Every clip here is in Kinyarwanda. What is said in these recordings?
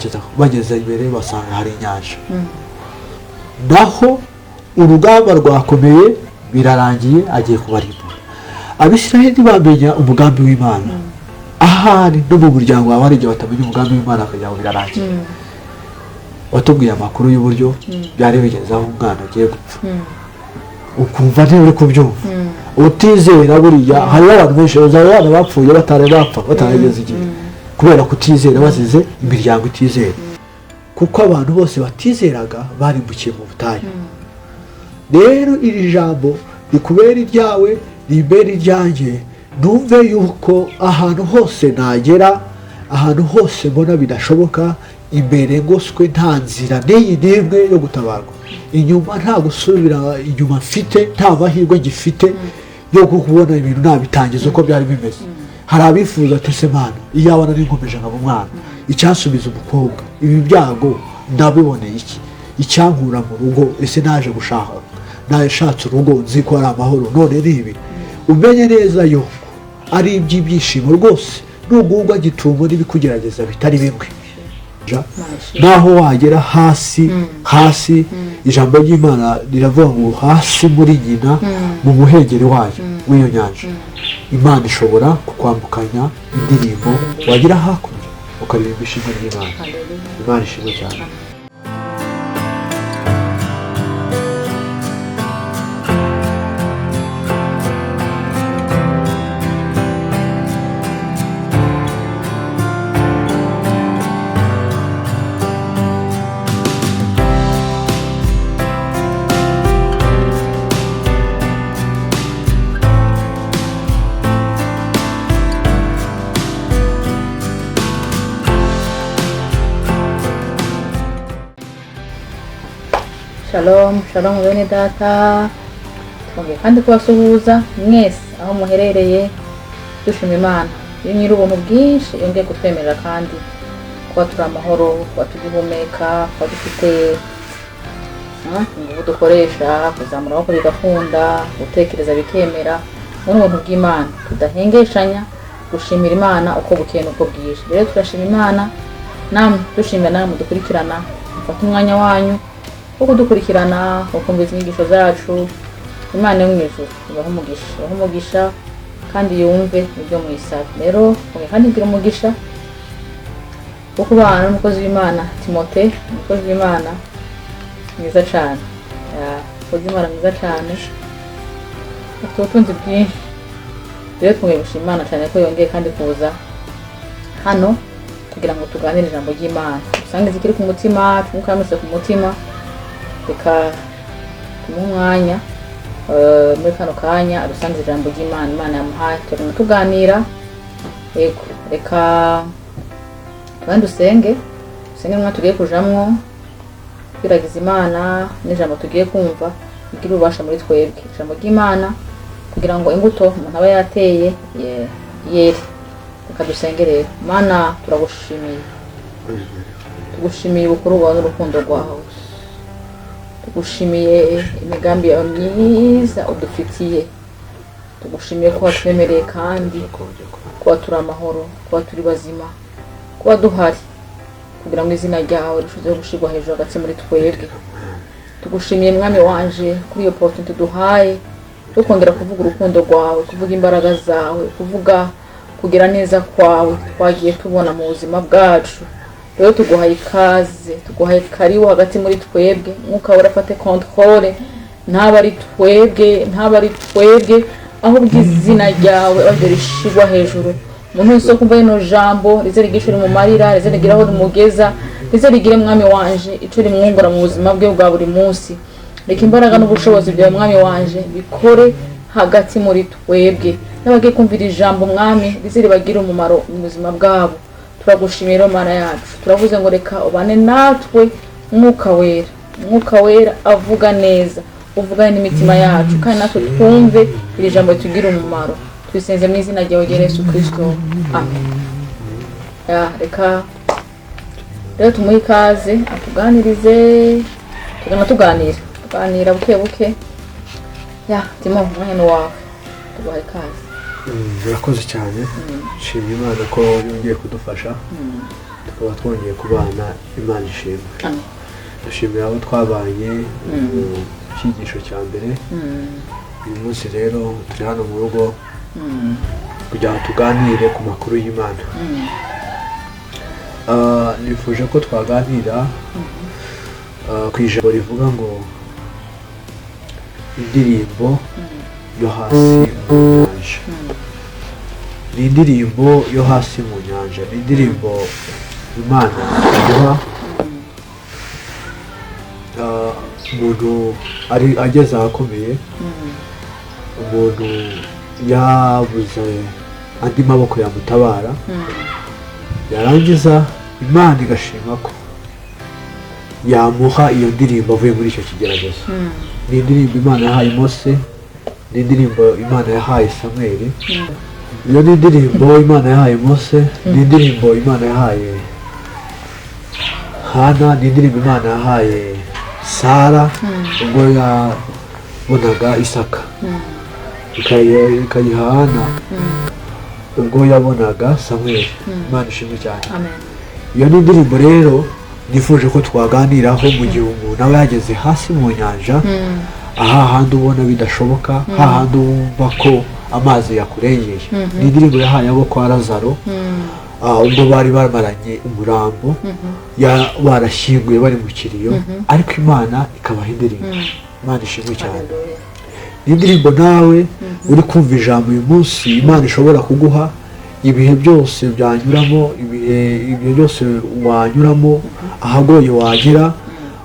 berekeza bageze imbere basanga hari inyanja naho urugamba rwakomeye birarangiye agiye kubarimbura abisiraheli bamenya umugambi w'Imana ahari no mu muryango wawe hari igihe batamenya umugambi w'Imana akagira ngo birarangiye watubwiye amakuru y'uburyo byari bigeze aho umwana agiye gupfa ukumva ntiburi kubyumva utizera buriya hari abantu benshi bazaba abana bapfuye batarageze igihe kubera kutizera bazize imiryango itizera kuko abantu bose batizeraga barimbukiye mu butayu rero iri jambo rikubera iryawe rimbera iryanjye numve yuko ahantu hose nagera ahantu hose mbona bidashoboka imbere ngoswe nta nzira n'iyi n'imwe yo gutabarwa inyuma nta gusubira inyuma mfite nta mahirwe ngifite yo kubona ibintu nabitangiza uko byari bimeze hari abifuza ati se Mana iyaba nari nkomeje nkaba umwana icyansubiza umukobwa ibi byago ndabiboneye iki icyankura mu rugo ese naje gushaka nashatse urugo nzi ko ari amahoro none nibi umenye neza yuko ari iby'ibyishimo rwose n'ugubwa gitungo n'ibikugerageza bitari bimwe naho wagera hasi ijambo ry'Imana riravuga ngo hasi muri nyina mu muhengeri wayo w'iyo nyanja Imana ishobora kukwambukanya indirimbo wagira hakurya ukaririmba ishimwe ry'Imana Imana ishimwe cyane Shalom bene data twongeye kandi kubasuhuza mwese aho muherereye dushima Imana iyo nyiri ubuntu bwinshi yongeye kutwemerera kandi kuba turi amahoro kuba tugihumeka kuba dufite ingufu dukoresha kuzamura amaboko bigakunda gutekereza bikemera muri ubuntu bw'Imana tudahengeshanya gushimira Imana uko bukeye n'uko bwije rero turashima Imana namwe dushimira namwe dukurikirana mufate umwanya wanyu uko dukurikirana ukumviza inyigisho zacu Imana yo mu ijuru ibaho umugisha kandi yumve ibyo muyisaba rero kandi ngira umugisha wo kubana n'umukozi w'Imana Timote umukozi w'Imana mwiza cyane umukozi w'Imana mwiza cyane afite ubutunzi bwinshi rero twumvishije Imana cyane ko yongeye kandi kuza hano kugira ngo tuganire ijambo ry'Imana usange zikiri ku mutima tumukamuse ku mutima reka tumuhe umwanya muri kano kanya adusanze ijambo ry'Imana Imana yamuhaye turimo tuganira yego reka tubandi dusenge mwa tugiye kujamwo kwiragiza Imana n'ijambo tugiye kumva igira ubasha muri twebwe ijambo ry'Imana kugira ngo imbuto umuntu aba yateye yere reka dusenge rero Mana tugushimiye ubukuru bwawe n'urukundo rwawe tugushimiye imigambi yawe myiza udufitiye tugushimiye ko watwemereye kandi kuba turi amahoro kuba turi bazima kuba duhari kugira ngo izina ryawe rishoboze gushirwa hejuru hagati muri twebwe tugushimiye mwami wanje kuri iyo opportunity duhaye yo kongera kuvuga urukundo rwawe kuvuga imbaraga zawe kuvuga kugira neza kwawe twagiye tubona mu buzima bwacu rero tuguhaye ikaze tuguhaye karibu hagati muri twebwe mwuka urafate controle ntaba ari twebwe ahubwo izina ryawe aho rishigwa hejuru umuntu wese kumva ino jambo rize rigishure mu marira rize rigiraho rimugeza rize rigire mwami wanje ico rimwungura mu buzima bwe bwa buri munsi reka imbaraga n'ubushobozi byawe mwami wanje bikore hagati muri twebwe n'abagiye kumvira ijambo mwami rize ribagira umumaro mu buzima bwabo turagushimira Mana yacu turavuze ngo reka ubane natwe mwuka wera avuga neza uvugane n'imitima yacu kandi natwe twumve iri jambo tugira umumaro twisenze mu izina ryawe Yesu Kristo amen reka rero tumuhe ikaze atuganirize tuganira buke Timo umwanya wawe tuguhaye ikaze murakoze cyane nshimye Imana ko yongeye kudufasha tukaba twongeye kubana. Imana ishimwe. Amen. Dushimira abo twabanye mu cyigisho cya mbere. Uyu munsi rero turi hano mu rugo kugira ngo tuganire ku makuru y'Imana. Nifuje ko twaganira ku ijambo rivuga ngo indirimbo yo hasi mu nyanja. Ni indirimbo yo hasi mu nyanja, ni indirimbo Imana iduha umuntu ari ageze ahakomeye, umuntu yabuze andi maboko yamutabara, yarangiza Imana igashima ko yamuha iyo ndirimbo avuye muri icyo kigeragezo. Ni indirimbo Imana yahaye Mose, ni indirimbo Imana yahaye Samweli, iyo ni indirimbo Imana yahaye Mose, ni indirimbo Imana yahaye Hana, ni indirimbo Imana yahaye Sara ubwo yabonaga Isaka, ikayiha Hana ubwo yabonaga Samweli. Imana ishimwe cyane. Iyo ni indirimbo rero nifuje ko twaganiraho mu gihe umuntu aba yageze hasi mu nyanja, ahahandi ubona bidashoboka, hahandi wumva ko amazi yakurengeye. Ni indirimbo yahaye abo kwa Lazaro ubwo bari bamaranye umurambo, barashyinguye bari mu kiriyo, ariko Imana ikabaha indirimbo. Imana ishimwe cyane. Ni indirimbo nawe uri kumva ijambo uyu munsi Imana ishobora kuguha. Ibihe byose byanyuramo, ibihe byose wanyuramo, ahagoye wagera,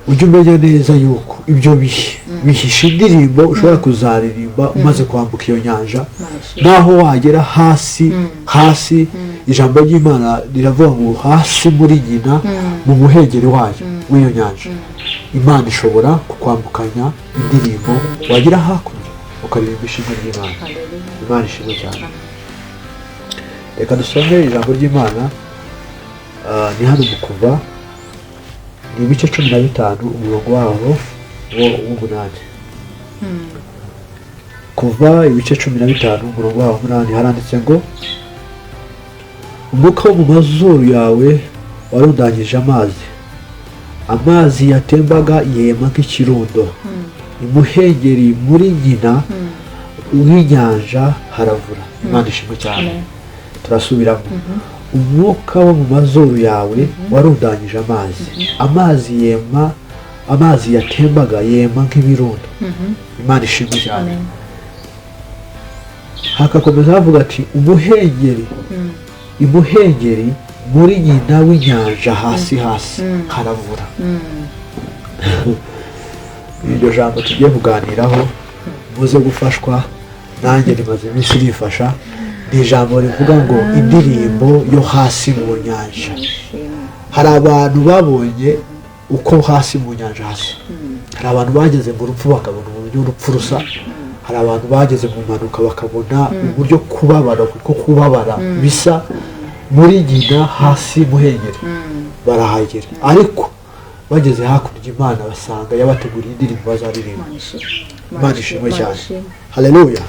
ujye umenya neza yuko ibyo bihishe indirimbo ushobora kuzaririmba umaze kwambuka iyo nyanja. Naho wagera hasi, ijambo ry'Imana riravuga ngo hasi muri nyina mu muhengeri wayo w'iyo nyanja, Imana ishobora kukwambukanya indirimbo wagera hakurya ukaririmba ishimwe ry'Imana. Imana ishimwe cyane. Reka dusome ijambo ry'Imana, ni hano mu Kuva, ni ibice 15 umurongo waho w'umunani. Kuva ibice 15 umurongo waho w'umunani haranditse ngo umwuka wo mu mazuru yawe warundanyije amazi yatembaga yema nk'ikirundo, imuhengeri muri nyina w'inyanja haravura. Imana ishimwe cyane. Turasubiramo. Umwuka wo mu mazuru yawe warundanyije amazi yatembaga yema nk'ibirundo. Imana ishimwe cyane. Hakakomeza havuga ati imuhengeri muri nyina w'inyanja hasi haravura. Iryo jambo tugiye kuganiraho muze gufashwa, nanjye rimaze iminsi rifasha. Ni ijambo rivuga ngo indirimbo yo hasi mu nyanja. Hari abantu babonye uko hasi mu nyanja hasa. Hari abantu bageze mu rupfu bakabona uburyo urupfu rusa. Hari abantu bageze mu mpanuka bakabona uburyo kubabara bisa. Muri nyina hasi muhengeri barahagera, ariko bageze hakurya Imana basanga yabateguriye indirimbo bazaririmba. Imana ishimwe cyane. Haleluya.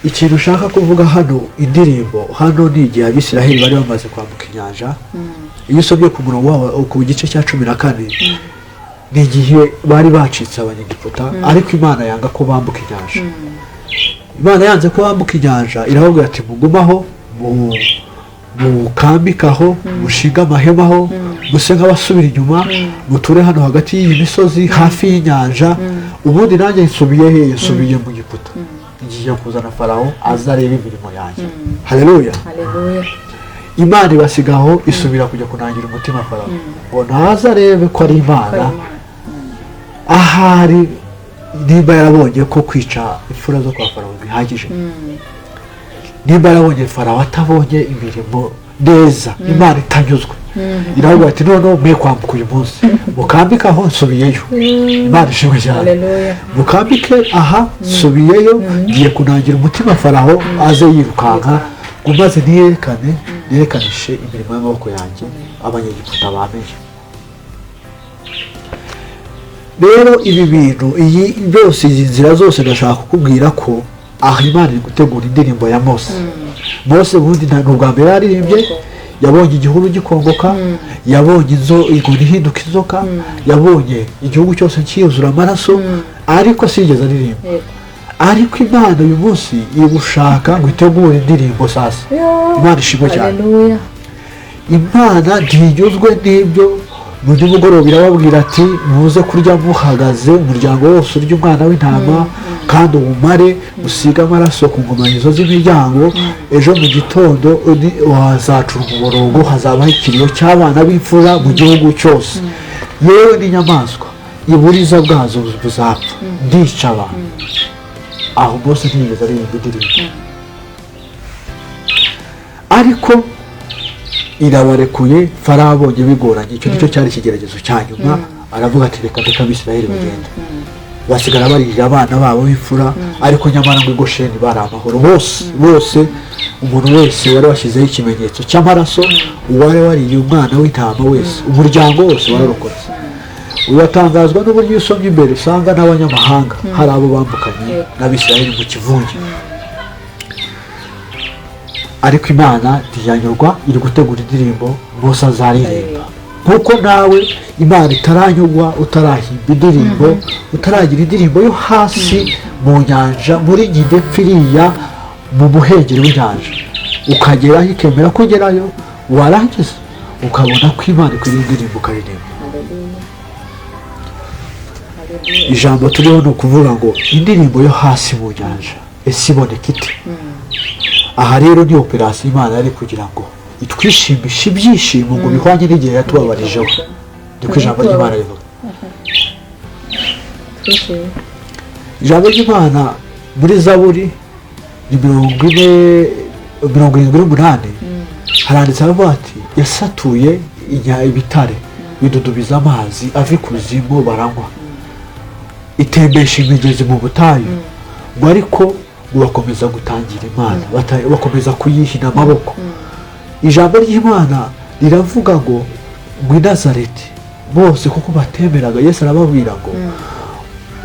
Ikintu ushaka kuvuga hano, indirimbo hano ni igihe Abisiraheli bari bamaze kwambuka inyanja. Iyo usomye ku murongo wabo ku gice cya 14, ni igihe bari bacitse Abanyegiputa, ariko Imana yanga ko bambuka inyanja. Imana yanze ko bambuka inyanja, iravuga ati mugumaho, mukambikaho, mushinga amahemaho, muse nk'abasubira inyuma, muture hano hagati y'iyi misozi hafi y'inyanja. Ubundi nanjye nsubiye mu Giputa, ngiye kuzana Farawo aza areba imirimo yanjye. Haleluya. Imana ibasigaho isubira kujya kunangira umutima Farawo ngo naza arebe ko ari Imana. Ahari nimba yarabonye ko kwica imfura zo kwa Farawo bihagije, nimba yarabonye Farawo atabonye imirimo neza, Imana itanyuzwe, iravuga ati noneho mwe kwambuka uyu munsi, mukambikaho nsubiyeyo. Imana ishimwe cyane. Mukambike aha nsubiyeyo, ngiye kunangira umutima Farawo aze yirukanka ngo maze nirekanishe imirimo y'amaboko yanjye Abanyegiputa bamenye. Rero ibi bintu, iyi byose, izi nzira zose ndashaka kukubwira ko aha Imana iri gutegura indirimbo ya Mose. Mose ubundi nta n'ubwa mbere yaririmbye, yabonye igihuru gikongoka, yabonye inkoni ihinduka inzoka, yabonye igihugu cyose cyiyuzura amaraso, ariko sigeze aririmba. Ariko Imana uyu munsi iri gushaka ngo itegure indirimbo sasa. Imana ishimwe cyane. Imana ntinyuzwe n'ibyo. Muri mugoroba irababwira ati muze kurya muhagaze, umuryango wose urya umwana w'intama kandi uwumare usige amaraso ku nkomanizo z'imiryango, ejo mu gitondo hazacura umuborogo, hazabaho ikiriyo cy'abana b'imfura mu gihugu cyose, yewe n'inyamaswa iburiza bwazo buzapfa, ndica abantu. Aho Mose ntiyigeze aririmba indirimbo, ariko irabarekuye. Farawo abonye bigoranye, icyo nicyo cyari ikigeragezo cya nyuma, aravuga ati reka ndeka Abisirayeli bagende. Basigara baririra abana babo b'imfura, ariko nyamara ngo i Gosheni bari amahoro bose. Umuntu wese wari washyizeho ikimenyetso cy'amaraso, uwari wariye umwana w'intama wese, umuryango wose wararokotse. Uratangazwa n'uburyo iyo usomye imbere usanga n'abanyamahanga hari abo bambukanye n'Abisirayeli mu kivunge. Ariko Imana ntiyanyurwa, iri gutegura indirimbo Mose azaririmba. Nkuko nawe Imana itaranyurwa utarahimba indirimbo, utaragira indirimbo yo hasi mu nyanja, muri nyine pfiriya mu muhengeri w'inyanja, ukageraho ikemera kugerayo, warangiza ukabona ko Imana ikwiriye indirimbo ukaririmba. Ijambo turiho ni ukuvuga ngo indirimbo yo hasi mu nyanja ese iboneka ite? Aha rero ni operasiyo Imana yari kugira ngo itwishimishe ibyishimo ngo bihwanye n'igihe yatubabarijeho. Niko ijambo ry'Imana rivuga. Ijambo ry'Imana muri Zaburi ni 78 haranditse avuga ati yasatuye ibitare bidudubiza amazi ava ikuzimu baranywa, itembesha imigezi mu butayu, ngo ariko bakomeza gutangira Imana, bakomeza kuyihina amaboko. Ijambo ry'Imana riravuga ngo i Nazareti bose kuko batemeraga Yesu, arababwira ngo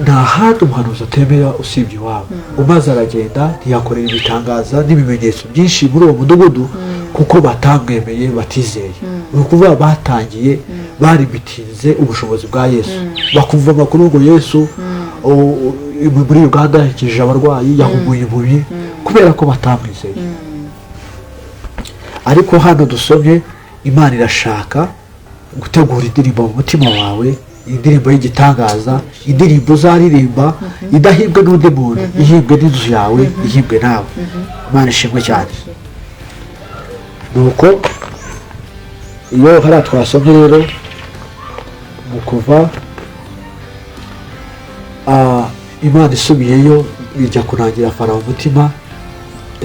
nta handi umuhanuzi atemera usibye iwabo. Maze aragenda ntiyakorera ibitangaza n'ibimenyetso byinshi muri uwo mudugudu kuko batamwemeye, batizeye. Ni ukuvuga batangiye bari bitinze ubushobozi bwa Yesu, bakumva amakuru ngo Yesu muri Uganda yakijije abarwayi, yahumuye impumyi, kubera ko batamwizeye. Ariko hano dusomye Imana irashaka gutegura indirimbo mu mutima wawe, indirimbo y'igitangaza, indirimbo uzaririmba idahimbwe n'undi muntu, ihimbwe n'inzu yawe, ihimbwe nawe. Imana ishimwe cyane. Nuko iyo hariya twasomye rero mu kuva Imana isubiyeyo bijya kunangira Farawo umutima.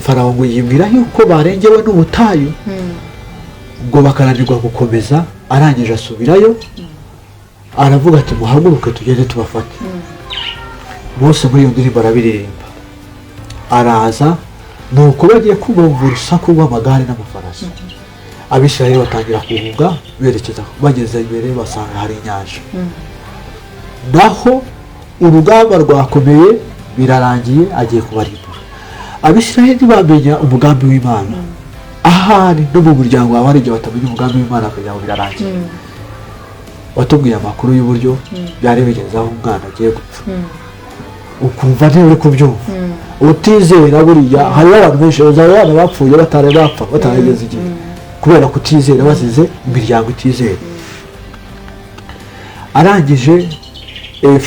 Farawo ngo yibwira yuko barengewe n'ubutayu, ubwo bakananirwa gukomeza. Arangije asubirayo, aravuga ati muhaguruke tugende tubafate. Mose muri iyo ndirimbo arabiririmba, araza. Nuko bagiye kumva urusaku rw'amagare n'amafarasi, Abisirayeli batangira guhunga berekeza. Bageze imbere basanga hari inyanja, naho urugamba rwakomeye, birarangiye agiye kubarimbura. Abisirayeli bamenya umugambi w'Imana. Ahari no mu muryango wawe hari igihe batamenya umugambi w'Imana kugira ngo birarangiye. Watubwiye amakuru y'uburyo byari bigeze aho umwana agiye gupfa, ukumva ntiburi kubyumva, utizera. Buriya hariho abantu benshi bazaba abana bapfuye bapfa batarageze igihe, kubera kutizera, bazize imiryango itizera. Arangije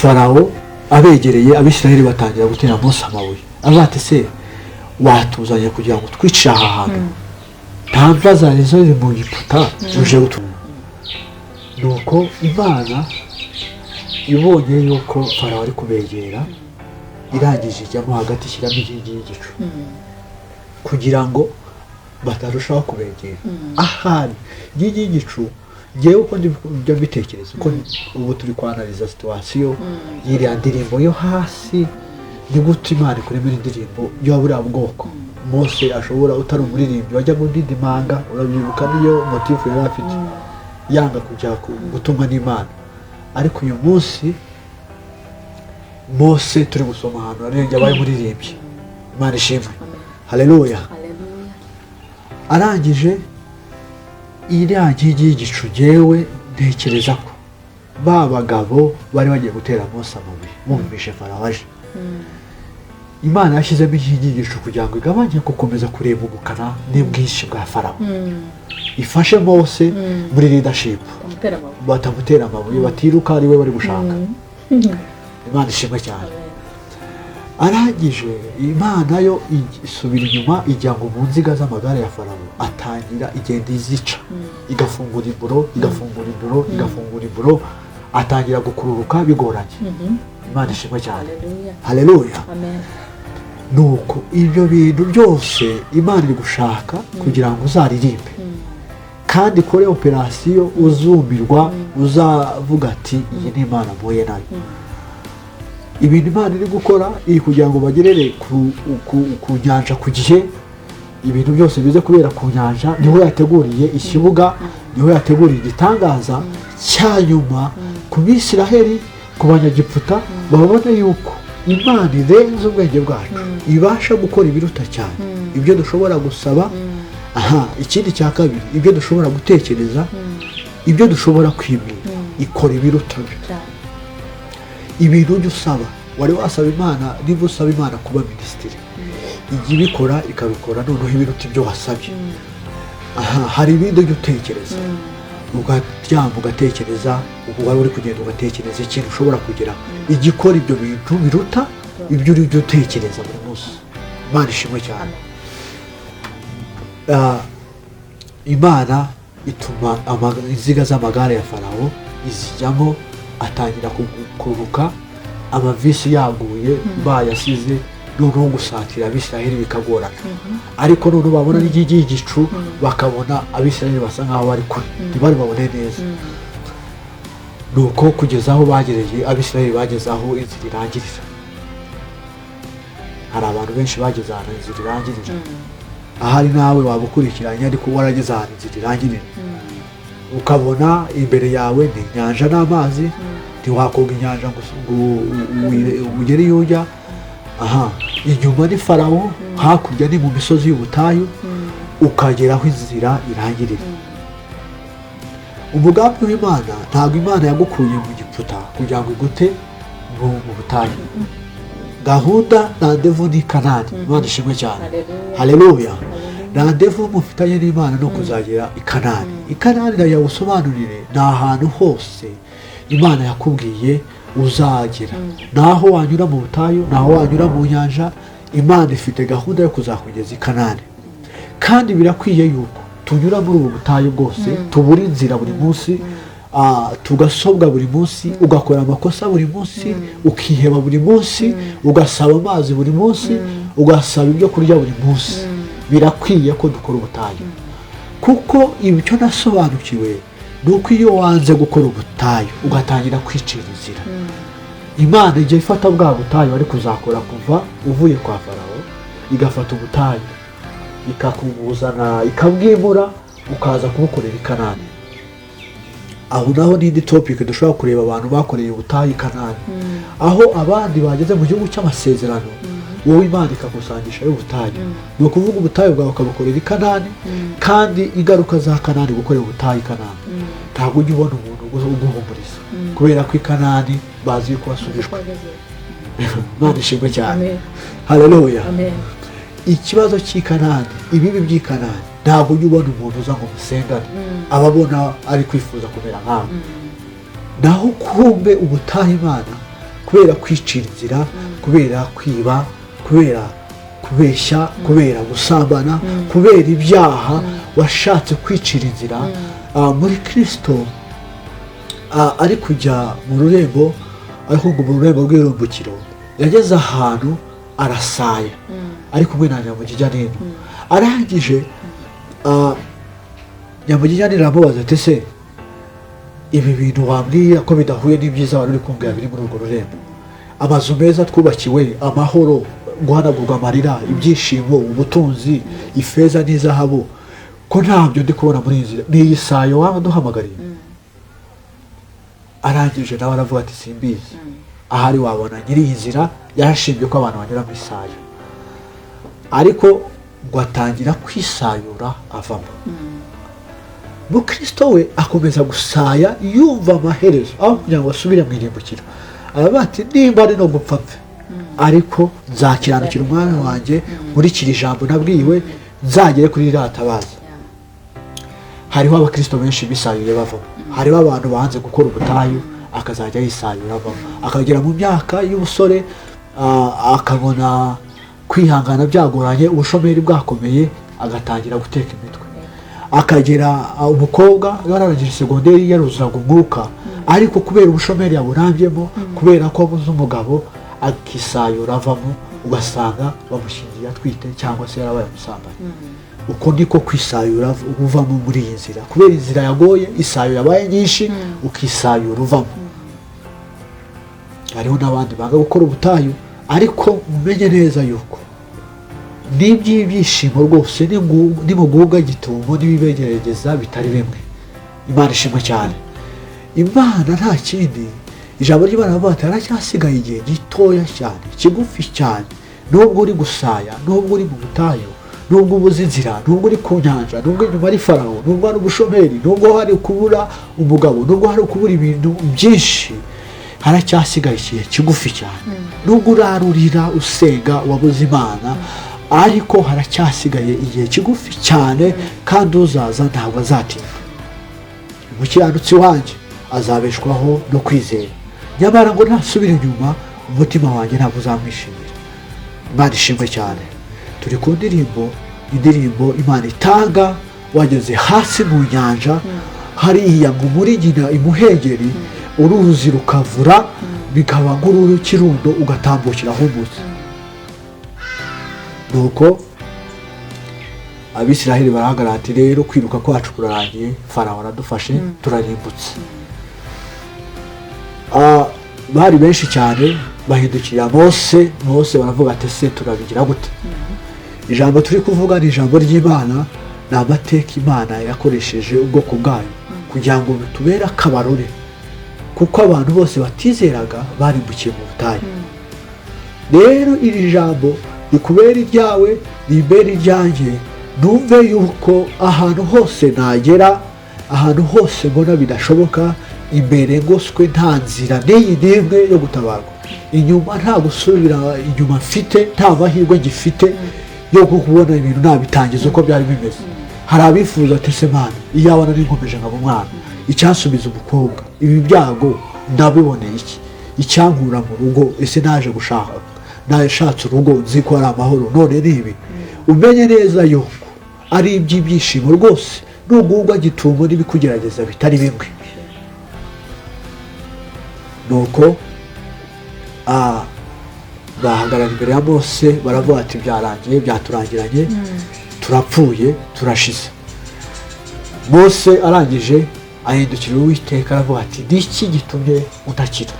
Farawo abegereye, Abisirayeli batangira gutera Mose amabuye, avuga ati se watuzanye kugira ngo twicire aha hantu? Nta mva zari ziri mu Egiputa uje gutuma. Nuko Imana ibonye yuko Farawo ari kubegera, irangije ijyamo hagati, ishyiramo inkingi y'igicu kugira ngo batarushaho kubegera. Ahari inkingi y'igicu, ngewe uko njya mbitekereza, uko ubu turi kwanariza situwasiyo y'iriya ndirimbo yo hasi, ni gute Imana ikuremera indirimbo yo buriya bwoko. Mose ashobora, utari umuririmbyi wajya mu ndindi manga, urabyibuka niyo motifu yari afite, yanga kujya gutumwa n'Imana. Ariko uyu munsi Mose turi gusoma ahantu arenge abaye muririmbyi, Imana ishimwe. Amen. Haleluya. Haleluya. Arangije iriya ngigi y'igicu jyewe ntekereza ko ba bagabo bari bagiye gutera Mose amabuye bumvishe Farawo aje. Imana yashyizemo inkingi y'igicu kugira ngo igabanye gukomeza kureba ubukana n'ubwinshi bwa Farawo, ifashe Mose muri leadership, batamutera amabuye, batiruka ari we bari gushaka. Imana ishimwe cyane. Arangije Imana yo isubira inyuma ijya ngo mu nziga z'amagare ya Farawo atangira igenda izica, igafungura iburo, igafungura iburo, igafungura iburo, atangira gukururuka bigoranye. Imana ishimwe cyane. Haleluya. Amen. Nuko ibyo bintu byose Imana iri gushaka kugira ngo uzaririmbe kandi kore operasiyo uzumirwa, uzavuga ati iyi ni Imana mpuye nayo. Ibintu Imana iri gukora iri kugira ngo bagerere ku nyanja ku gihe, ibintu byose bize kubera ku nyanja. Niho yateguriye ikibuga, niho yateguriye igitangaza cya nyuma ku Bisiraheli, ku Banyagiputa, babona yuko Imana irenze ubwenge bwacu, ibasha gukora ibiruta cyane ibyo dushobora gusaba. Ikindi cya kabiri, ibyo dushobora gutekereza, ibyo dushobora kwibwira, ikora ibiruta byo. Ibintu ujya usaba, wari wasaba Imana, niba usaba Imana kuba minisitiri, ijya ibikora ikabikora noneho ibiruta ibyo wasabye. Hari ibindi ujya utekereza, ukaryama ugatekereza, ubu wari uri kugenda ugatekereza ikintu ushobora kugira, igikora ibyo bintu biruta ibyo uri utekereza buri munsi. Imana ishimwe cyane. Imana ituma inziga z'amagare ya Farawo izijyamo, atangira kuguruka, amavisi yaguye bayasize, noneho gusatira Abisiraheli bikagorana. Ariko noneho babona n'igigi y'igicu, bakabona Abisiraheli basa nkaho bari kure, ntibari babone neza. Nuko kugeza aho bagereje, Abisiraheli bageze aho inzira irangirira. Hari abantu benshi bageze ahantu inzira irangirira. Ahari nawe waba ukurikiranye ariko warageze ahantu inzira irangirira, ukabona imbere yawe ni inyanja n'amazi, ntiwakoga inyanja ngo ugere iyo ujya. Inyuma ni Farawo, hakurya ni mu misozi y'ubutayu, ukagera aho inzira irangirira. Umugambi w'Imana, ntabwo Imana yagukuye mu Giputa kugira ngo igute mu butayu. Gahunda randevu ni Kanani. Imana ishimwe cyane. Haleluya. Randevu mufitanye n'Imana no kuzagera i Kanani. I Kanani yawusobanurire, ni ahantu hose Imana yakubwiye uzagera. Naho wanyura mu butayu, naho wanyura mu nyanja, Imana ifite gahunda yo kuzakugeza i Kanani. Kandi birakwiye yuko tunyura muri ubu butayu bwose, tubura inzira buri munsi, tugasobwa buri munsi, ugakora amakosa buri munsi, ukiheba buri munsi, ugasaba amazi buri munsi, ugasaba ibyo kurya buri munsi. Birakwiye ko dukora ubutayu, kuko ibyo nasobanukiwe ni uko iyo wanze gukora ubutayu ugatangira kwicira inzira, Imana ijya ifata bwa butayu ari kuzakora kuva uvuye kwa Farawo, igafata ubutayu ikakubuzana, ikabwimura, ukaza kubukorera i Kanani. Aho naho n'indi topic dushobora kureba, abantu bakoreye ubutayu i Kanani, aho abandi bageze mu gihugu cy'amasezerano, wowe Imana ikagusangisha y'ubutayu. Ni ukuvuga ubutayu bwawe ukabukorera i Kanani, kandi ingaruka za Kanani, gukorera ubutayu i Kanani, ntabwo ujya ubona umuntu uguhumuriza, kubera ko i Kanani bazi ko wasubijwe. Imana ishimwe cyane. Haleluya. Ikibazo cy'i Kanani, ibibi by'i Kanani, ntabwo ujya ubona umuntu uza ngo musengane, ababona ari kwifuza kumera nkawe. Naho kumbe ubutayu Imana, kubera kwicira inzira, kubera kwiba, kubera kubeshya, kubera gusambana, kubera ibyaha washatse kwicira inzira, muri Kristo ari kujya mu rurembo, ariko ngo mu rurembo rw'irumbukiro yageze ahantu arasaya, ari kumwe na Nyamugigyanino. Arangije Nyamugigyanino aramubaza ati, se ibi bintu wambwira ko bidahuye n'ibyiza wari uri kumbwira biri muri urwo rurembo? Amazu meza twubakiwe, amahoro, guhanagurwa amarira, ibyishimo, ubutunzi, ifeza n'izahabu, ko ntabyo ndi kubona muri iyi nzira. Ni iyi sayo waba duhamagariye? Arangije nawe aravuga ati, simbizi. Ahari wabona nyiri iyi nzira yarashimye ko abantu banyura muri sayo. ariko ngo atangira kwisayura avamo. Mukristo we akomeza gusaya yumva amaherezo aho kugira ngo asubire mu irimbukiro. Aravuga ati nimba ari no gupfa mfe, ariko nzakiranukira umwami wanjye nkurikira ijambo nabwiwe nzagere kuri ririya tabaza. Hariho abakristo benshi bisayuye bavamo. Hariho abantu banze gukora ubutayu akazajya yisayura avamo, akagera mu myaka y'ubusore akabona kwihangana byagoranye, ubushomeri bwakomeye, agatangira guteka imitwe. Akagera umukobwa yararangije segonderi yaruzuraga umwuka, ariko kubera ubushomeri yaburambyemo, kubera ko abuze umugabo, akisayura avamo, ugasanga bamushingiye atwite cyangwa se yarabaye umusambanyi. Uko niko kwisayura uvamo muri iyi nzira, kubera inzira yagoye, isayo yabaye nyinshi, ukisayura uvamo. Hariho n'abandi banga gukora ubutayu, ariko mumenye neza yuko n'iby'ibyishimo rwose nimugubwa gitumo n'ibibegerageza bitari bimwe. Imana ishimwe cyane. Imana nta kindi, ijambo ry'Imana rivuga ati haracyasigaye igihe gitoya cyane, kigufi cyane, nubwo uri gusaya, nubwo uri mu butayu, nubwo ubuze inzira, nubwo uri ku nyanja, nubwo inyuma ari Farawo, nubwo hari ubushomeri, nubwo hari kubura umugabo, nubwo hari kubura ibintu byinshi, haracyasigaye igihe kigufi cyane. Nubwo urarurira usenga wabuze Imana, ariko haracyasigaye igihe kigufi cyane, kandi uzaza ntabwo azatinda. Umukiranutsi wanjye azabeshwaho no kwizera, nyamara ngo nasubira inyuma umutima wanjye ntabwo uzamwishimira. Imana ishimwe cyane. Turi ku indirimbo Imana itanga wageze hasi mu nyanja, hariya ngo muri nyina imuhengeri, uruzi rukavura bikaba nk'urukirundo ugatambukira humutse. Nuko Abisiraheli barahagarara ati rero kwiruka kwacu kurarangiye, Farawo aradufashe, turarimbutse. Bari benshi cyane, bahindukira Mose baravuga ati se turabigira gute? Ijambo turi kuvuga ni ijambo ry'Imana, ni amateka Imana yakoresheje ubwoko bwayo kugira ngo bitubere akabarore, kuko abantu bose batizeraga barimbukiye mu butayu. Rero iri jambo rikubera iryawe, rimbere iryanjye, numve yuko ahantu hose nagera, ahantu hose mbona bidashoboka, imbere ngoswe nta nzira n'iyi n'imwe yo gutabarwa, inyuma nta gusubira inyuma mfite, nta mahirwe ngifite yo kubona ibintu nabitangiza uko byari bimeze. Hari abifuza ati se Mana, iyaba nari nkomeje nkaba umwana, icyansubiza umukobwa, ibi byago ndabiboneye iki? Icyankura mu rugo, ese naje gushaka, nashatse urugo nzi ko ari amahoro, none nibi. Umenye neza yuko ari iby'ibyishimo rwose, nugubwa gitumo n'ibikugerageza bitari bimwe. Nuko bahagarara imbere ya Mose baravuga ati byarangiye, byaturangiranye, turapfuye, turashize. Mose arangije ahindukira Uwiteka aravuga ati niki gitumye udakira?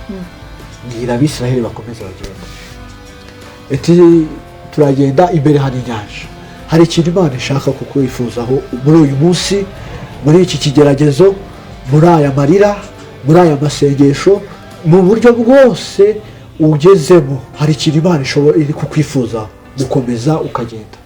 Mbwira Abisiraheli bakomeze bagenda. Ati turagenda, imbere hari inyanja, hari ikintu Imana ishaka kukwifuzaho muri uyu munsi, muri iki kigeragezo, muri aya marira, muri aya masengesho, mu buryo bwose ugezemo, hari ikintu Imana iri kukwifuza gukomeza ukagenda.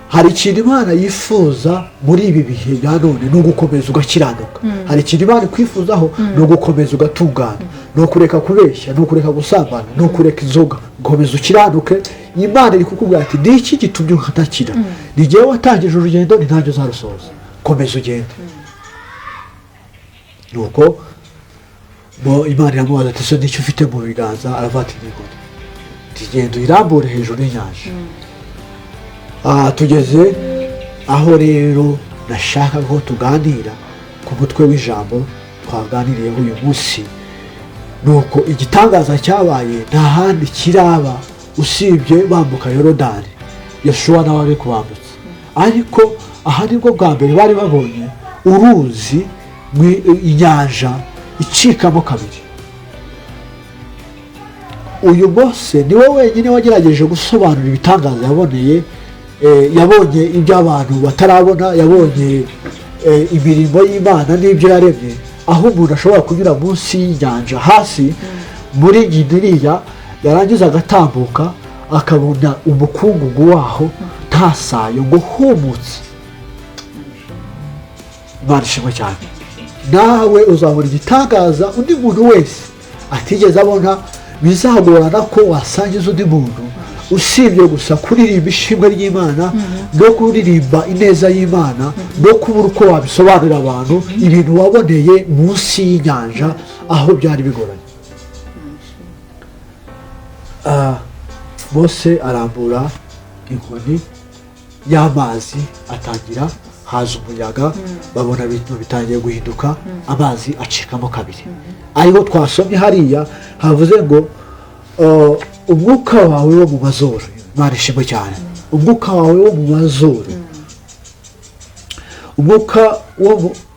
Hari ikintu Imana yifuza muri ibi bihe bya none, ni ugukomeza ugakiranuka. Hari ikintu Imana ikwifuzaho, ni ugukomeza ugatungana, ni ukureka kubeshya, ni ukureka gusambana, ni ukureka inzoga, gukomeza ukiranuke. Imana iri kukubwira ati ni iki gitumye udakira? Ni jyewe watangije urugendo, ni nanjye uzarusoza, komeza ugende. Nuko Imana iramubaza ati so nicyo ufite mu biganza? Aravuga ati nigode. Genda uyirambure hejuru y'inyanja. Tugeze aho rero nashaka ko tuganira ku mutwe w'ijambo twaganiriyeho uyu munsi. Nuko igitangaza cyabaye nta handi kiraba usibye bambuka Yorodani, Yosuwa nawe ari kubambutsa. Ariko aha nibwo bwa mbere bari babonye uruzi, inyanja icikamo kabiri. Uyu Mose niwe wenyine wagerageje gusobanura ibitangaza yaboneye. Yabonye ibyo abantu batarabona, yabonye imirimo y'Imana n'ibyo yaremye, aho umuntu ashobora kunyura munsi y'inyanja hasi muri Gidiriya, yarangiza agatambuka akabona umukungugu waho nta sayo ngo humutse. Imana ishimwe cyane. Nawe uzabona igitangaza undi muntu wese atigeze abona. Bizagorana ko wasangiza undi muntu usibye gusa kuririmba ishimwe ry'Imana no kuririmba ineza y'Imana no kubura uko wabisobanurira abantu ibintu waboneye munsi y'inyanja aho byari bigoranye. Mose arambura inkoni y'amazi, atangira haza umuyaga, babona ibintu bitangiye guhinduka, amazi acikamo kabiri. Ariho twasomye hariya havuze ngo umwuka wawe wo mu mazuru. Imana ishimwe cyane. Umwuka wawe wo mu mazuru, umwuka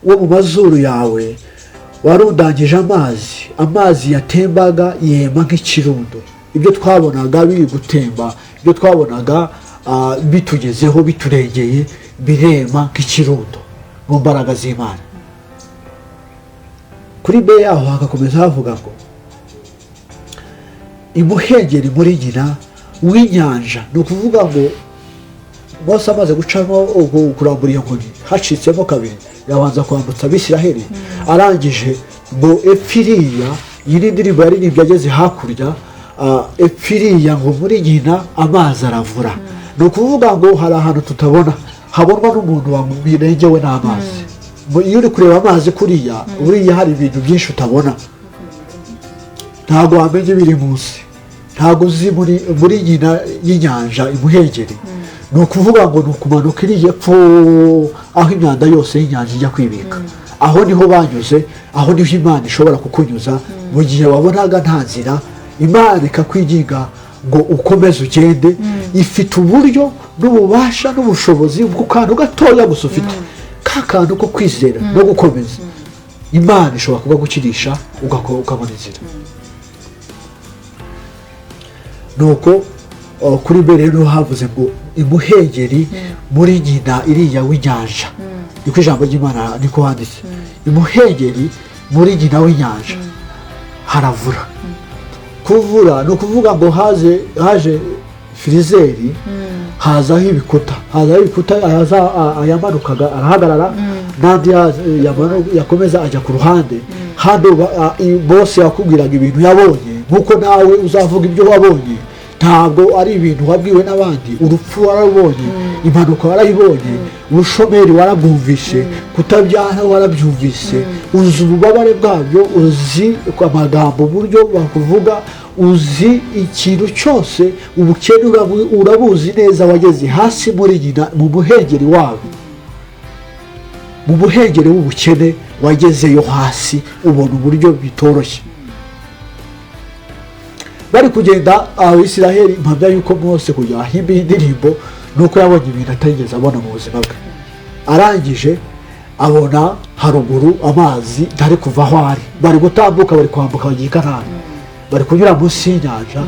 wo mu mazuru yawe warundangije amazi yatembaga yema nk'ikirundo. Ibyo twabonaga biri gutemba, ibyo twabonaga bitugezeho biturengeye birema nk'ikirundo mu mbaraga z'Imana. Kuri be yaho hagakomeza havuga ngo imuhengeri muri nyina w'inyanja. Ni ukuvuga ngo Mose amaze gucamo kurambura iyo nkoni hacitsemo kabiri, yabanza kwambutsa Abisiraheli. Arangije ngo epfiriya, iyi ni indirimbo yaririmbye ageze hakurya, epfiriya ngo muri nyina amazi aravura. Ni ukuvuga ngo hari ahantu tutabona, habonwa n'umuntu wabirengewe n'amazi. Iyo uri kureba amazi kuriya, buriya hari ibintu byinshi utabona, ntabwo wamenye ibiri munsi, ntabwo uzi muri nyina y'inyanja imuhengeri. Ni ukuvuga ngo ni ukumanuka iriya epfo aho imyanda yose y'inyanja ijya kwibika. Aho niho banyuze, aho niho Imana ishobora kukunyuza mu gihe wabonaga nta nzira. Imana ikakwiginga ngo ukomeze ugende. Ifite uburyo n'ububasha n'ubushobozi bw'akantu gatoya gusa ufite, ka kantu ko kwizera no gukomeza. Imana ishobora kugagukirisha ukabona inzira. Nuko kuri mbere rero havuze ngo imuhengeri muri nyina iriya w'inyanja. Niko ijambo ry'Imana niko handitse. Imuhengeri muri nyina w'inyanja haravura. Kuvura ni ukuvuga ngo haje firizeri, hazaho ibikuta, ayamanukaga arahagarara, n'andi yakomeza ajya ku ruhande. Hano Mose yakubwiraga ibintu yabonye, nk'uko nawe uzavuga ibyo wabonye. Ntabwo ari ibintu wabwiwe n'abandi. Urupfu warabonye, impanuka warayibonye, ubushomeri warabwumvishe, kutabyara warabyumvise, uzi ububabare bwabyo, uzi amagambo uburyo bakuvuga, uzi ikintu cyose, ubukene urabuzi neza. Wageze hasi muri nyina mu muhengeri wawe, mu muhengeri w'ubukene wagezeyo hasi, ubona uburyo bitoroshye. Bari kugenda Abisiraheli, mpamya yuko Mose kujya ahimba indirimbo nuko yabonye ibintu atigeze abona mu buzima bwe. Arangije abona haruguru amazi ntari kuva aho ari. Bari gutambuka, bari kwambuka bagiye i Kanani, bari kunyura munsi y'inyanja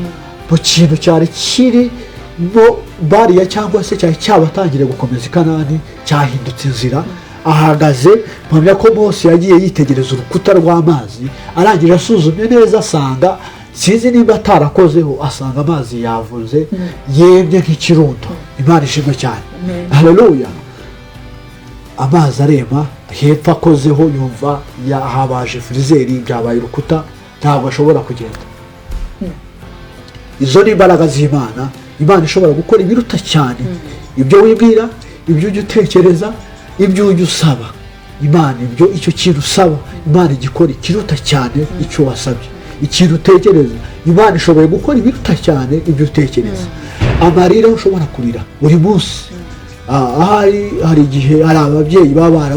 mu kintu cyari kirimo bariya, cyangwa se cyari cyabatangiriye gukomeza i Kanani, cyahindutse inzira. Ahagaze, mpamya ko Mose yagiye yitegereza urukuta rw'amazi. Arangije asuzumye neza asanga, sinzi niba atarakozeho, asanga amazi yavuze yemye nk'ikirundo. Imana ishimwe cyane. Haleluya. Amazi arema, hepfo akozeho yumva habaje firizeri, byabaye urukuta, ntabwo ashobora kugenda. Izo ni imbaraga z'Imana. Imana ishobora gukora ibiruta cyane ibyo wibwira, ibyo ujya utekereza, ibyo ujya usaba. Imana icyo kintu usaba, Imana igikora ikiruta cyane icyo wasabye. Ikintu utekereza, Imana ishoboye gukora ibiruta cyane ibyo utekereza. Amarira ushobora kurira buri munsi. Hari igihe hari ababyeyi baba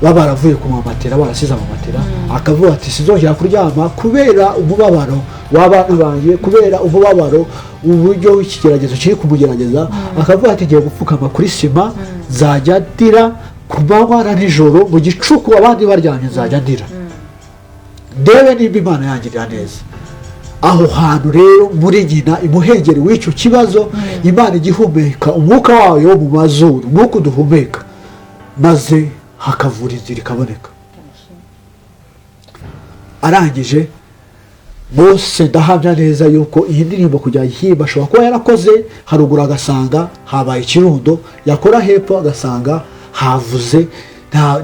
baravuye ku mamatera, barasize amamatera, akavuga ati sinzongera kuryama kubera umubabaro w'abana banjye, kubera umubabaro uburyo ikigeragezo kiri kumugerageza. Akavuga ati ngiye gupfukama kuri sima, nzajya ndira ku manywa na nijoro, mu gicuku abandi baryamye nzajya ndira, ndebe niba Imana yangirira neza. Aho hantu rero muri nyina imuhengeri w'icyo kibazo, Imana igihumeka umwuka wayo wo mu mazuru, umwuka uduhumeka, maze hakavura inzira ikaboneka. Arangije Mose ndahamya neza yuko iyi ndirimbo kujya ayihimba ashobora kuba yarakoze haruguru agasanga habaye ikirundo, yakora hepfo agasanga havuze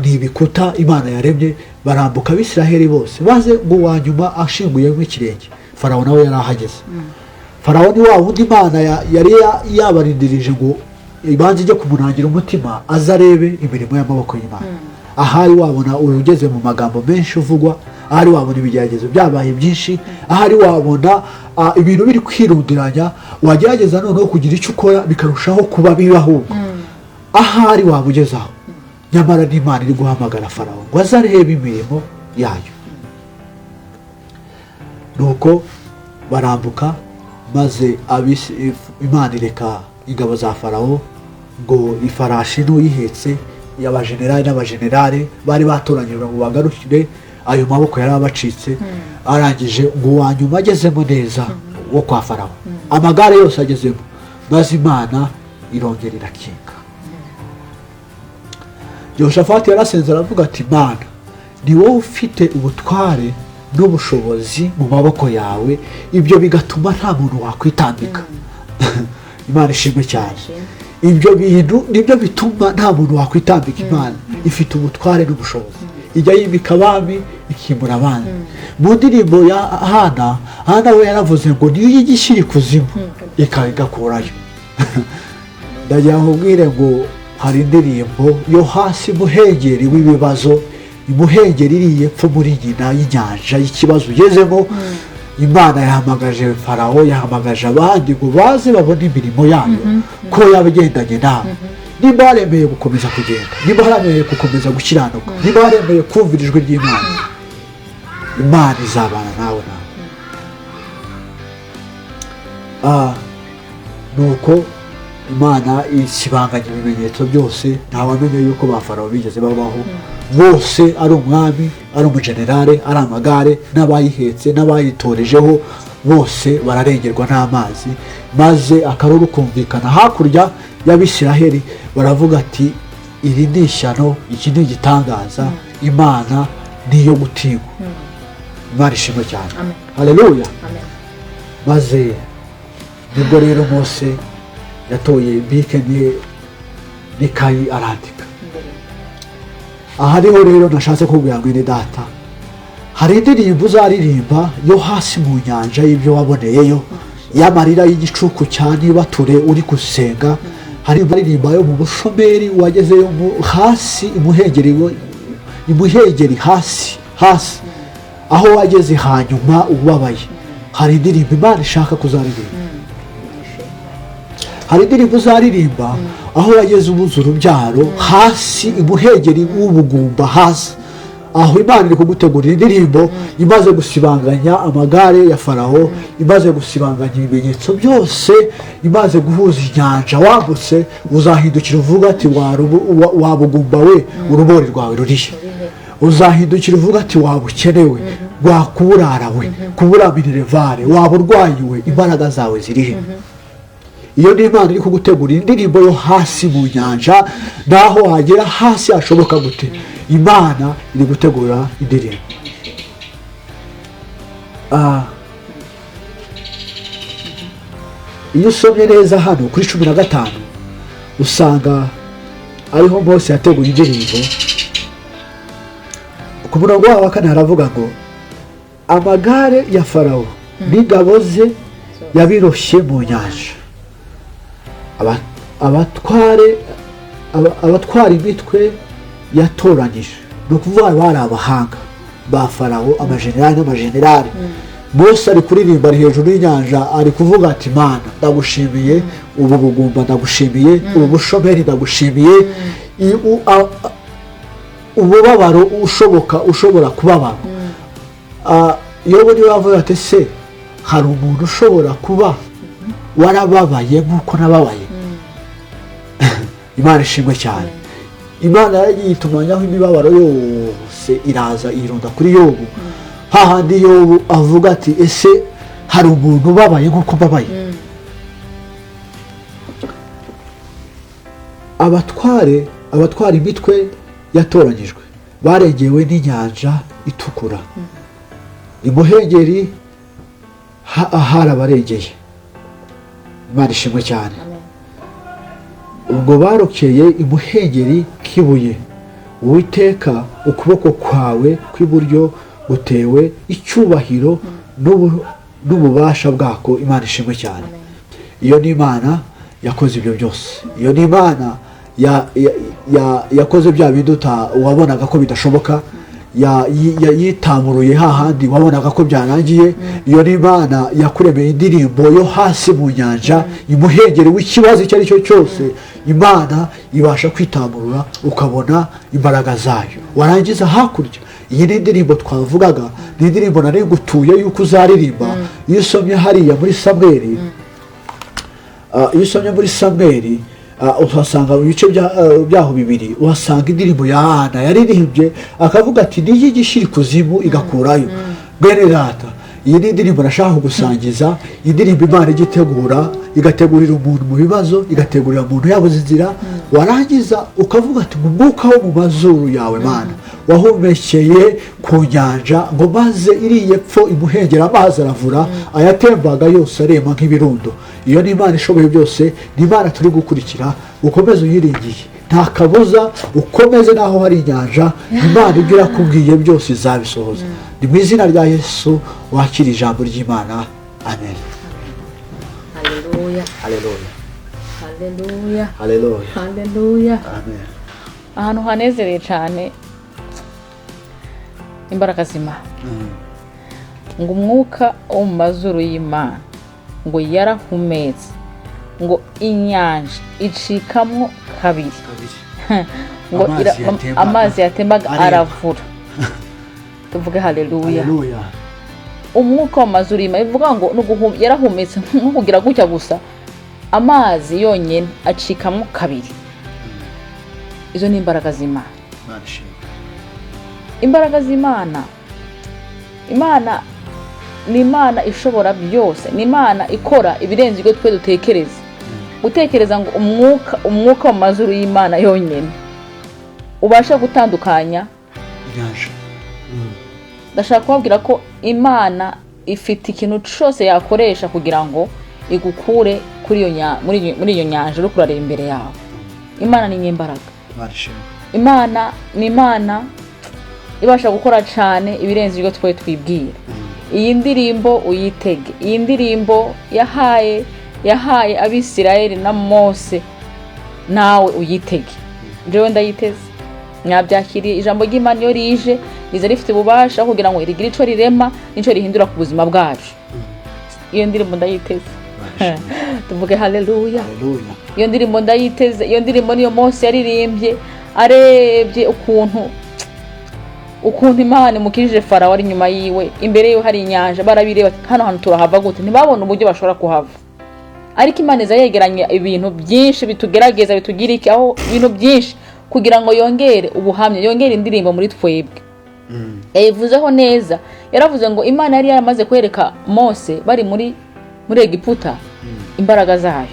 ni ibikuta Imana yaremye. Barambuka Abisiraheli bose maze ngo uwa nyuma ashinguyemo ikirenge, Farawo nawe yari ahageze. Farawo ni wa wundi Imana yari yabarindirije ngo ibanze ijye kumunangira umutima aza arebe imirimo y'amaboko y'Imana. Ahari wabona urugeze mu magambo menshi uvugwa, ahari wabona ibigeragezo byabaye byinshi, ahari wabona ibintu biri kwirundiranya, wagerageza noneho kugira icyo ukora bikarushaho kuba bibi ahubwo. Ahari wabugezaho, nyamara n'Imana iri guhamagara Farawo ngo aze arebe imirimo yayo. Nuko barambuka maze Imana ireka ingabo za Farawo ngo ifarashi n'uyihetse y'abajenerali n'abajenerali bari batoranyijwe ngo bagarukire ayo maboko yari abacitse. Arangije ngo uwa nyuma agezemo neza wo kwa Farawo, amagare yose agezemo, maze Imana irongera irakinga. Yehoshafati yarasenze aravuga ati Mana, ni wowe ufite ubutware n'ubushobozi mu maboko yawe, ibyo bigatuma nta muntu wakwitambika. Imana ishimwe cyane. Ibyo bintu nibyo bituma nta muntu wakwitambika. Imana ifite ubutware n'ubushobozi, ijya yimika abami ikimura abandi. Mu ndirimbo ya Hana we yaravuze ngo niyo yigishyira ikuzimu igakurayo. Ndagira ngo ubwire ngo hari indirimbo yo hasi, muhengeri w'ibibazo, imuhengeri iri epfo muri nyina y'inyanja y'ikibazo ugezemo. Imana yahamagaje Farawo, yahamagaje abandi ngo baze babone imirimo yayo ko yabagendanye nawe. Niba waremeye gukomeza kugenda, niba waremeye gukomeza gukiranuka, niba waremeye kumvira ijwi ry'Imana, Imana izabana nawe. Nuko Imana isibanganya ibimenyetso byose, ntawamenye yuko ba Farawo bigeze babaho. Bose ari umwami, ari umujenerale, ari amagare n'abayihetse n'abayitorejeho, bose bararengerwa n'amazi. Maze akaruru kumvikana hakurya y'Abisiraheli, baravuga ati iri ni ishyano, iki ni igitangaza, Imana niyo gutinywa. Imana ishimwe cyane. Haleluya. Maze nibwo rero Mose yatoye bike n'ikayi arandika. Aha niho rero nashatse kubwira ngo ni data, hari indirimbo uzaririmba yo hasi mu nyanja y'ibyo waboneyeyo, y'amarira y'igicuku cyane ibature uri gusenga. Hari indirimbo yo mu bushomeri wagezeyo hasi, imuhengeri hasi aho wageze hanyuma ubabaye. Hari indirimbo Imana ishaka kuzaririmba. Hari indirimbo uzaririmba aho wageze ubuze urubyaro hasi, imuhengeri w'ubugumba hasi, aho Imana iri kugutegurira indirimbo imaze gusibanganya amagare ya Farawo, imaze gusibanganya ibimenyetso byose, imaze guhuza inyanja wambutse. Uzahindukira uvuga ati wabugumba we, urubori rwawe rurihe. Uzahindukira uvuga ati wabukene we, wakuburara we, kubura minerevare, waba urwaye we, imbaraga zawe zirihe. Iyo ni Imana iri kugutegurira indirimbo yo hasi mu nyanja, naho wagera hasi hashoboka gute, Imana iri gutegura indirimbo. Iyo usomye neza hano kuri 15 usanga ariho Mose yateguye indirimbo. Ku murongo wa 4 haravuga ngo amagare ya Farawo n'ingabo ze yabiroshye mu nyanja, abatwara imitwe yatoranyije. Ni ukuvuga bari abahanga ba Farawo, amajenerali n'amajenerali. Mose ari kuririmba ari hejuru y'inyanja, ari kuvuga ati Mana ndagushimiye ubu bugumba, ndagushimiye ubu bushomeri, ndagushimiye ububabaro ushobora kubabara. Iyo buri bavuga ati se hari umuntu ushobora kuba warababaye nk'uko nababaye? Imana ishimwe cyane. Imana yagiye itumanyaho imibabaro yose iraza irunda kuri Yobu. Hahandi Yobu avuga ati ese hari umuntu ubabaye nk'uko mbabaye? Abatwara imitwe yatoranyijwe barengewe n'inyanja itukura, imuhengeri harabarengeye. Imana ishimwe cyane. Amen. Ubwo barokeye imuhengeri k'ibuye. Uwiteka ukuboko kwawe kw'iburyo gutewe icyubahiro n'ububasha bwako. Imana ishimwe cyane. Amen. Iyo ni Imana yakoze ibyo byose. Iyo ni Imana yakoze bya bindi wabonaga ko bidashoboka, yitamuruye hahandi wabonaga ko byarangiye. Iyo ni Imana yakuremeye indirimbo yo hasi mu nyanja, imuhengeri w'ikibazo icyo ari cyo cyose. Imana ibasha kwitamurura ukabona imbaraga zayo, warangiza hakurya. Iyi ni indirimbo twavugaga, ni indirimbo nari ngutuye yuko uzaririmba. Iyo usomye hariya muri Samweli, iyo usomye muri Samweli uhasanga mu bice byaho bibiri, uhasanga indirimbo ya Hana yaririmbye akavuga ati niyi gishira ikuzimu igakurayo. Bene data, iyi ni indirimbo nashaka gusangiza, indirimbo Imana igitegura, igategurira umuntu mu bibazo, igategurira umuntu yabuze inzira. Warangiza ukavuga ati mu mwuka wo mu mazuru yawe Mana wahumekeye ku nyanja ngo maze iriye pfo imuhengera amazi aravura, ayatembaga yose arema nk'ibirundo. Iyo ni Imana ishoboye byose, ni Imana turi gukurikira. Ukomeze uyiringiye, nta kabuza, ukomeze naho hari inyanja. Imana ibyo yakubwiye byose izabisohoza. Ni mu izina rya Yesu wakira ijambo ry'Imana. Amen. Haleluya. Haleluya. Haleluya. Haleluya. Haleluya. Amen. Ahantu hanezereye cyane imbaraga z'Imana. Ngo umwuka wo mu mazuru y'Imana ngo yarahumetse, ngo inyanja icikamwo kabiri, ngo amazi yatembaga aravura. Tuvuge haleluya. Haleluya. Umwuka wo mu mazuru y'Imana bivuga ngo yarahumetse nko kugira gutya gusa, amazi yonyine acikamwo kabiri. Izo ni imbaraga z'Imana. Imbaraga z'Imana. Imana ni Imana ishobora byose, ni Imana ikora ibirenze ibyo twe dutekereza. Utekereza ngo umwuka mu mazuru y'Imana yonyine ubasha gutandukanya inyanja. Ndashaka kubabwira ko Imana ifite ikintu cyose yakoresha kugira ngo igukure kuri muri iyo nyanja uri kurareba imbere yawe. Imana ni nyembaraga. Imana ni Imana ibasha gukora cyane ibirenze ibyo twe twibwira. Iyi ndirimbo uyitege. Iyi ndirimbo yahaye Abisirayeli na Mose, nawe uyitege. Jewe ndayiteze. Mwabyakiriye ijambo ry'Imana iyo rije riza rifite ububasha kugira ngo rigire ico rirema nico rihindura ku buzima bwacu. Iyo ndirimbo ndayiteze. Tuvuge haleluya. Haleluya. Iyo ndirimbo ndayiteze. Iyo ndirimbo niyo Mose yaririmbye arebye ukuntu Imana imukirije Farawo ari nyuma yiwe, imbere yiwe hari inyanja. Barabireba hano hantu turahava gute, ntibabona uburyo bashobora kuhava. Ariko Imana iza yegeranye ibintu byinshi bitugerageza, bitugira iki aho ibintu byinshi kugira ngo yongere ubuhamya, yongere indirimbo muri twebwe. Yavuzeho neza, yaravuze ngo Imana yari yaramaze kwereka Mose bari muri Egiputa imbaraga zayo.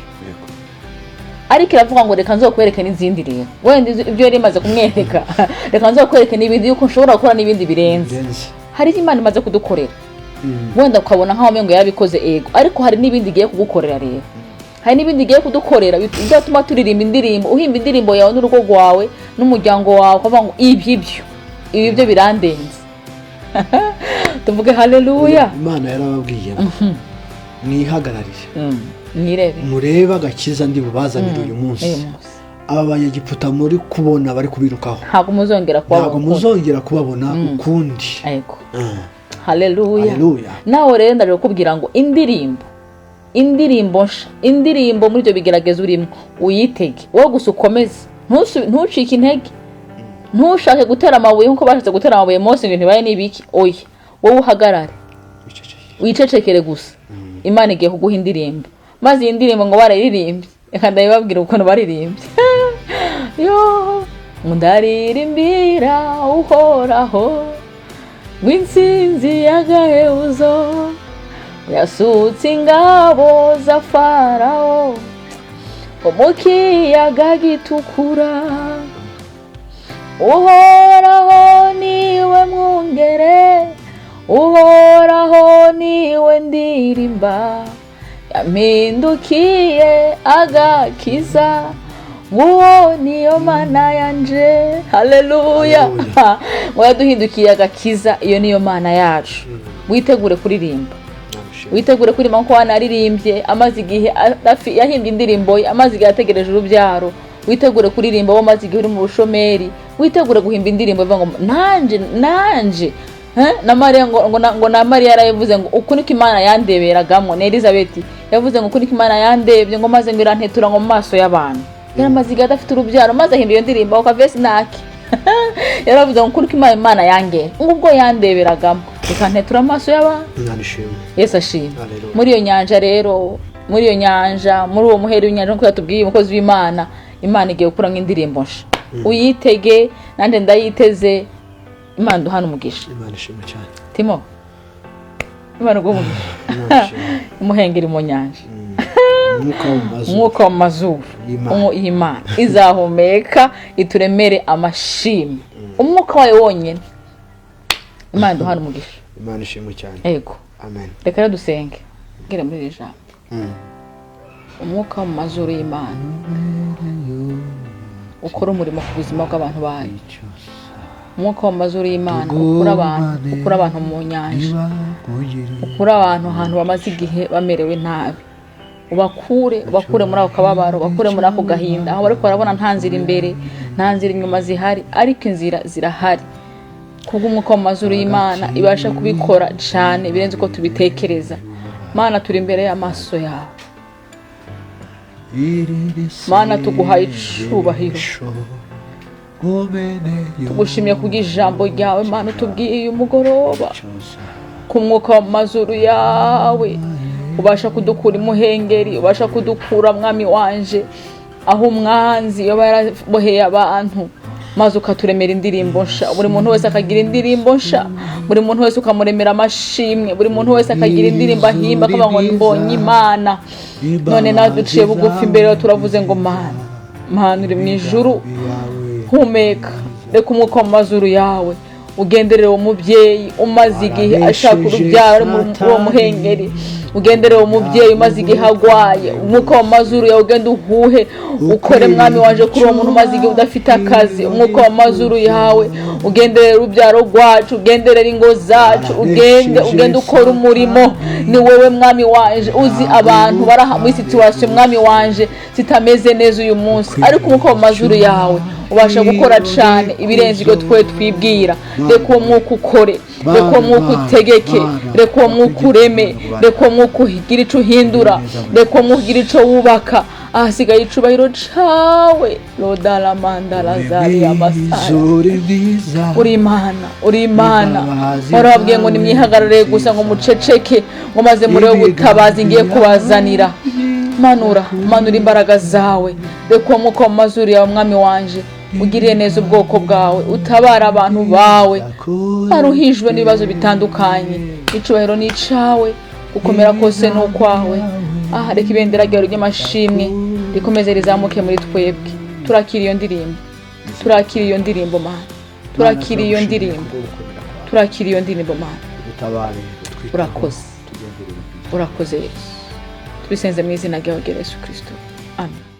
Ariko iravuga ngo reka nzokwereke n'izindi rero. Wenda ibyo yari imaze kumwereka, reka nzokwereke n'ibindi yuko nshobora gukora n'ibindi birenze. Hari Imana imaze kudukorera. Wenda ukabona nkaho mengo yabikoze ego, ariko hari n'ibindi igiye kugukorera rero. Hari n'ibindi igiye kudukorera bizatuma turirimba indirimbo, uhimba indirimbo yawe n'urugo rwawe n'umuryango wawe, ukavuga ngo ibi byo birandenze. Tuvuge haleluya. Imana yarababwiye mwihagararire, mwirebe, murebe agakiza ndi bubazanire uyu munsi. Aba banyegiputa muri kubona bari kubirukaho, ntabwo muzongera kubabona ukundi. Yego. Haleluya. Nawe rero ndaje kukubwira ngo indirimbo muri byo bigerageza urimo uyitege, wowe gusa ukomeze, ntucike intege, ntushake gutera amabuye nkuko bashatse gutera amabuye Mose ngo ntibaye n'ibiki. Oya, wowe uhagarare wicecekere gusa. Imana igiye kuguha indirimbo, maze iyi ndirimbo ngo barayiririmbye. Reka ndabibabwira ukuntu baririmbye. Yo ndaririmbira uhoraho w'intsinzi y'agahebuzo, yasutse ingabo za Farawo mu kiyaga gitukura. Uhoraho niwe mwungere, uhoraho niwe ndirimba. yampindukiye agakiza, nguwo niyo mana yanje. Haleluya. Ngo yaduhindukiye agakiza, iyo niyo mana yacu. Witegure kuririmba, witegure kuririmba nkuko wanaririmbye amaze igihe yahimbye indirimbo ye, amaze igihe ategereje urubyaro. Witegure kuririmba wo amaze igihe uri mu bushomeri, witegure guhimba indirimbo ivuga ngo nanje na Mariya ngo na Mariya yaravuze ngo uko niko Imana yandeberagamo. Na Elizabeth yavuze ngo uko niko Imana yandebye ngo maze ngo irantetura ngo mu maso y'abantu. Yaramaze igihe adafite urubyaro, maze ahimba iyo ndirimbo akavesi naki yaravuze ngo uko niko Imana yangera ngo ubwo yandeberagamo ikantetura amaso y'abantu. Yesu ashimwe. Muri iyo nyanja rero, muri iyo nyanja, muri uwo muheri w'inyanja nkuko yatubwiye umukozi w'Imana, Imana igiye gukora nk'indirimbo nsha. Uyitege, nande ndayiteze. Imana duhana umugisha. Imana ishimwe cyane. Timo, Imana umugisha. Umuhengeri mu nyanja. Mwuka w'amazuru. Imana izahumeka ituremere amashimwe. Umwuka wayo wonyene. Imana duhana umugisha. Imana ishimwe cyane. Yego. Amen. Reka dusenge. Ngire muri iri jambo. Umwuka w'amazuru y'Imana ukora umurimo ku buzima bw'abantu bayo. Umwuka w'amazuru y'Imana ukura abantu mu nyanja, ukura abantu ahantu bamaze igihe bamerewe nabi. Ubakure muri ako kababaro, ubakure muri ako gahinda, aho bariko barabona nta nzira imbere, nta nzira inyuma zihari, ariko inzira zirahari. Kubw'umwuka w'amazuru y'Imana ibasha kubikora cyane birenze uko tubitekereza. Mana, turi imbere y'amaso yawe. Mana, tuguhaye icubahiro, tugushimiye kubw'ijambo ryawe. Mana, utubwiye umugoroba ku mwuka w'amazuru yawe ubasha kudukura imuhengeri, ubasha kudukura mwami wanje aho umwanzi yoba yaraboheye abantu, maze ukaturemera indirimbo nsha. Buri muntu wese akagira indirimbo nsha, buri muntu wese ukamuremera amashimwe, buri muntu wese akagira indirimbo ahimba akavuga ngo mbonye Imana. None nawe duciye bugufi imbere turavuze ngo Mana uri mu ijuru, humeka, reka umwuka w'amazuru yawe ugenderere umubyeyi umaze igihe ashaka urubyaro muri uwo muhengeri. Ugenderere umubyeyi umaze igihe agwaye, umwuka w'amazuru yawe ugende uhuhe, ukore mwami wanje kuri uwo muntu umaze igihe udafite akazi. Umwuka w'amazuru yawe ugenderere urubyaro rwacu, ugenderere ingo zacu, ugende ukora umurimo. Ni wowe mwami wanje uzi abantu baraha muri situation mwami wanje zitameze neza uyu munsi, ariko umwuka w'amazuru yawe ubasha gukora cyane ibirenze ibyo twe twibwira. Reka uwo mwuka ukore, reka uwo mwuka utegeke, reka uwo mwuka ureme, reka uwo mwuka ugire icyo uhindura, reka uwo mwuka ugire icyo wubaka. Ahasigaye icubahiro cawe. Lodala mandala zari amasara. Uri Imana, uri Imana. Warababwiye ngo nimwihagarare gusa ngo muceceke, ngo maze murebe ubutabazi ngiye kubazanira. Manura imbaraga zawe, reka uwo mwuka w'amazuru yawe mwami wanje ugiriye neza ubwoko bwawe, utabara abantu bawe baruhijwe n'ibibazo bitandukanye. Icubahiro ni icawe, gukomera kose ni ukwawe. Reka ibendera ryawe ry'amashimwe rikomeze rizamuke muri twebwe. Turakira iyo ndirimbo, turakira iyo ndirimbo Mana, turakira iyo ndirimbo, turakira iyo ndirimbo Mana. Urakoze Yesu, tubisenze mu izina ryawe Yesu Kristo. Amen.